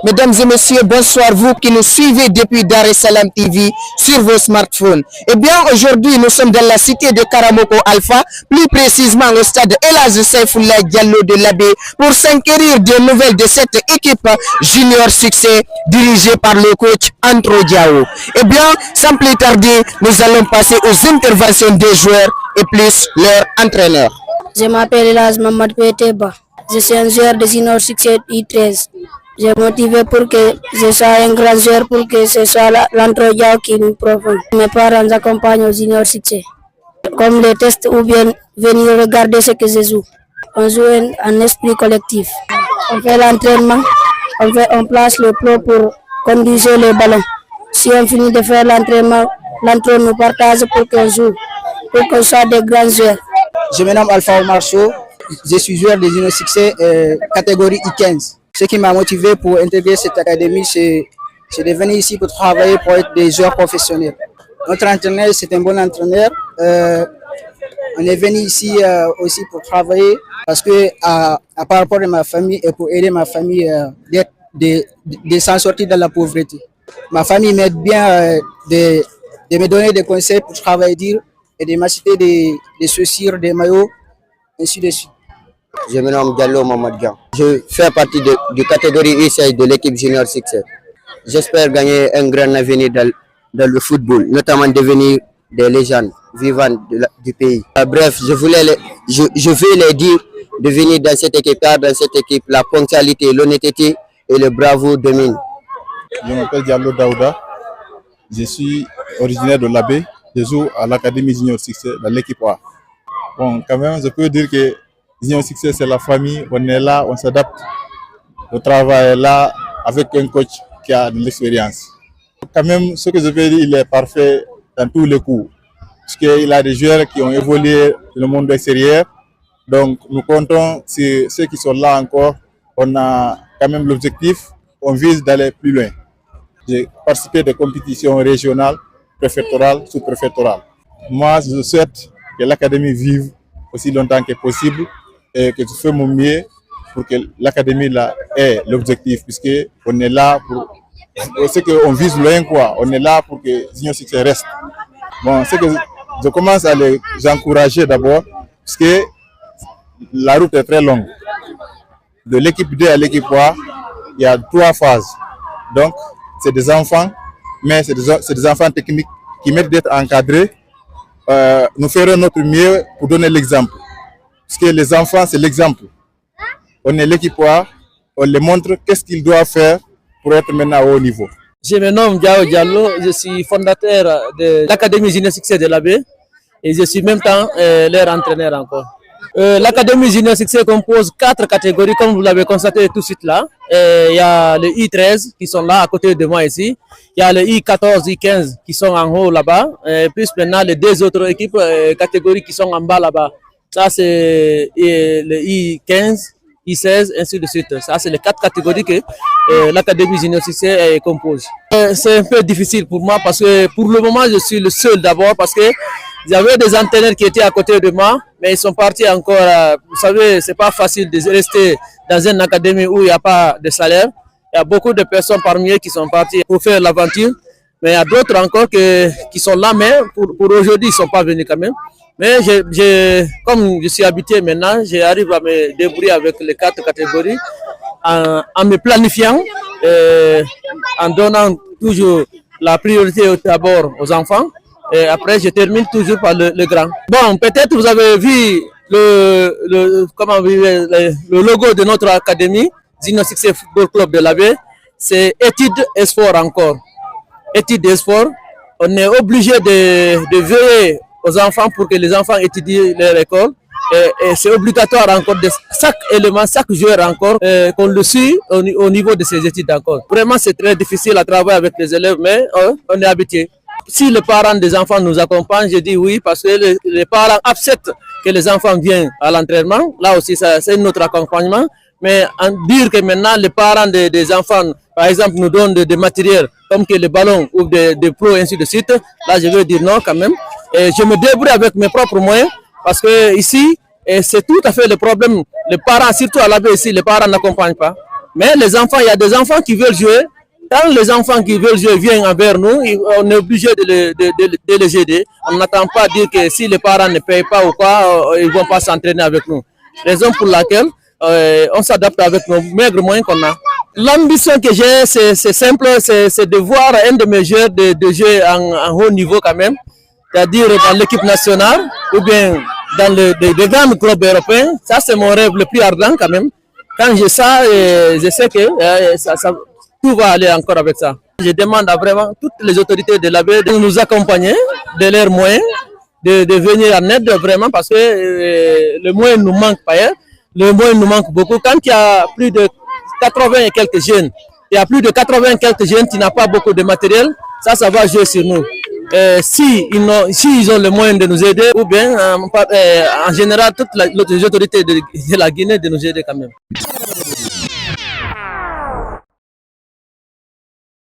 Mesdames et messieurs, bonsoir vous qui nous suivez depuis Dar es Salaam TV sur vos smartphones. Eh bien, aujourd'hui, nous sommes dans la cité de Karamoko Alpha, plus précisément au stade El Hadji Saïfoullah Diallo de l'Abbé, pour s'inquérir des nouvelles de cette équipe Junior Succès dirigée par le coach Andro Diao. Eh bien, sans plus tarder, nous allons passer aux interventions des joueurs et plus leur entraîneur. Je m'appelle El Hadji Mamad Peteba. Je suis un joueur de Junior Succès I13. J'ai motivé pour que je sois un grand joueur, pour que ce soit l'Andro Diao qui me profond. Mes parents accompagnent au Junior Succès. Comme les tests ou bien venir regarder ce que je joue. On joue en esprit collectif. On fait l'entraînement, on place le plat pour conduire les ballons. Si on finit de faire l'entraînement, l'entraînement nous partage pour qu'on joue, pour qu'on soit des grands joueurs. Je me nomme Alpha Omar Sow, je suis joueur de Junior Succès catégorie I15. Ce qui m'a motivé pour intégrer cette académie, c'est de venir ici pour travailler, pour être des joueurs professionnels. Notre entraîneur, c'est un bon entraîneur. On est venu ici aussi pour travailler parce que par rapport à ma famille et pour aider ma famille de s'en sortir de la pauvreté. Ma famille m'aide bien de me donner des conseils pour travailler dur et de m'acheter des chaussures, des maillots, ainsi de suite. Je me nomme Diallo Mamadjan. Je fais partie de catégorie I16 de l'équipe Junior Succès. J'espère gagner un grand avenir dans le football, notamment devenir des légendes vivantes du pays. Bref, je veux les dire de venir dans cette équipe, car dans cette équipe, la ponctualité, l'honnêteté et le bravo dominent. Je m'appelle Diallo Daouda. Je suis originaire de l'Abbé. Je joue à l'Académie Junior Succès dans l'équipe A. Bon, quand même, je peux dire que Junior Succès, c'est la famille. On est là, on s'adapte. Le travail est là avec un coach qui a de l'expérience. Quand même, ce que je peux dire, il est parfait dans tous les coups. Parce qu'il a des joueurs qui ont évolué dans le monde extérieur. Donc, nous comptons sur ceux qui sont là encore. On a quand même l'objectif, on vise d'aller plus loin. J'ai participé à des compétitions régionales, préfectorales, sous-préfectorales. Moi, je souhaite que l'académie vive aussi longtemps que possible et que je fais mon mieux pour que l'académie ait l'objectif, puisqu'on est là pour ce qu'on vise loin, quoi. On est là pour que Junior Succès reste. Bon, c'est que je commence à les encourager d'abord, parce que la route est très longue. De l'équipe D à l'équipe A, il y a 3 phases. Donc, c'est des enfants, mais c'est des enfants techniques qui méritent d'être encadrés. Nous ferons notre mieux pour donner l'exemple. Parce que les enfants, c'est l'exemple. On est l'équipe A, on les montre qu'est-ce qu'ils doivent faire pour être maintenant au haut niveau. Je me nomme Diao Diallo, je suis fondateur de l'Académie Junior Succès de l'Abbé et je suis en même temps leur entraîneur encore. L'Académie Junior Succès compose 4 catégories, comme vous l'avez constaté tout de suite là. Il y a le I13 qui sont là à côté de moi ici. Il y a le I14, I15 qui sont en haut là-bas. Plus maintenant les 2 autres équipes, catégories qui sont en bas là-bas. Ça c'est le I15, I16, ainsi de suite. Ça c'est les 4 catégories que l'Académie Junior Succès compose. C'est un peu difficile pour moi parce que pour le moment je suis le seul d'abord parce que il y avait des entraîneurs qui étaient à côté de moi, mais ils sont partis encore. Vous savez, c'est pas facile de rester dans une académie où il n'y a pas de salaire. Il y a beaucoup de personnes parmi eux qui sont partis pour faire l'aventure, mais il y a d'autres encore qui sont là, mais pour aujourd'hui, ils ne sont pas venus quand même. Mais comme je suis habitué maintenant, j'arrive à me débrouiller avec les 4 catégories en me planifiant, en donnant toujours la priorité d'abord aux enfants. Et après, je termine toujours par le grand. Bon, peut-être vous avez vu le logo de notre académie, Junior Succès Football Club de l'Abbé. C'est études et sport encore. Études et sport. On est obligé de veiller aux enfants pour que les enfants étudient leur école. Et c'est obligatoire encore de chaque élément, chaque joueur encore, qu'on le suit au niveau de ses études encore. Vraiment, c'est très difficile à travailler avec les élèves, mais on est habitué. Si les parents des enfants nous accompagnent, je dis oui, parce que les parents acceptent que les enfants viennent à l'entraînement. Là aussi, c'est notre accompagnement. Mais dire que maintenant, les parents des enfants, par exemple, nous donnent des matériels comme que les ballons ou des pros, ainsi de suite, là, je veux dire non quand même. Et je me débrouille avec mes propres moyens, parce que ici, c'est tout à fait le problème. Les parents, surtout à l'Abbé ici, les parents n'accompagnent pas. Mais les enfants, il y a des enfants qui veulent jouer. Quand les enfants qui veulent jouer viennent envers nous, on est obligé de les aider. On n'attend pas dire que si les parents ne payent pas ou quoi, ils ne vont pas s'entraîner avec nous. Raison pour laquelle on s'adapte avec nos maigres moyens qu'on a. L'ambition que j'ai, c'est simple, c'est de voir un de mes joueurs de jouer en haut niveau quand même, c'est-à-dire dans l'équipe nationale ou bien dans les grands clubs européens. Ça, c'est mon rêve le plus ardent quand même. Quand j'ai ça, je sais que tout va aller encore avec ça. Je demande à vraiment toutes les autorités de l'AB de nous accompagner de leurs moyens, de venir en aide vraiment parce que le moyen nous manque pas. Le moyen nous manque beaucoup. Quand il y a plus de 80 et quelques jeunes, il y a plus de 80 et quelques jeunes qui n'ont pas beaucoup de matériel, ça va jouer sur nous. Si ils ont le moyen de nous aider, ou bien en général toutes les autorités de la Guinée de nous aider quand même.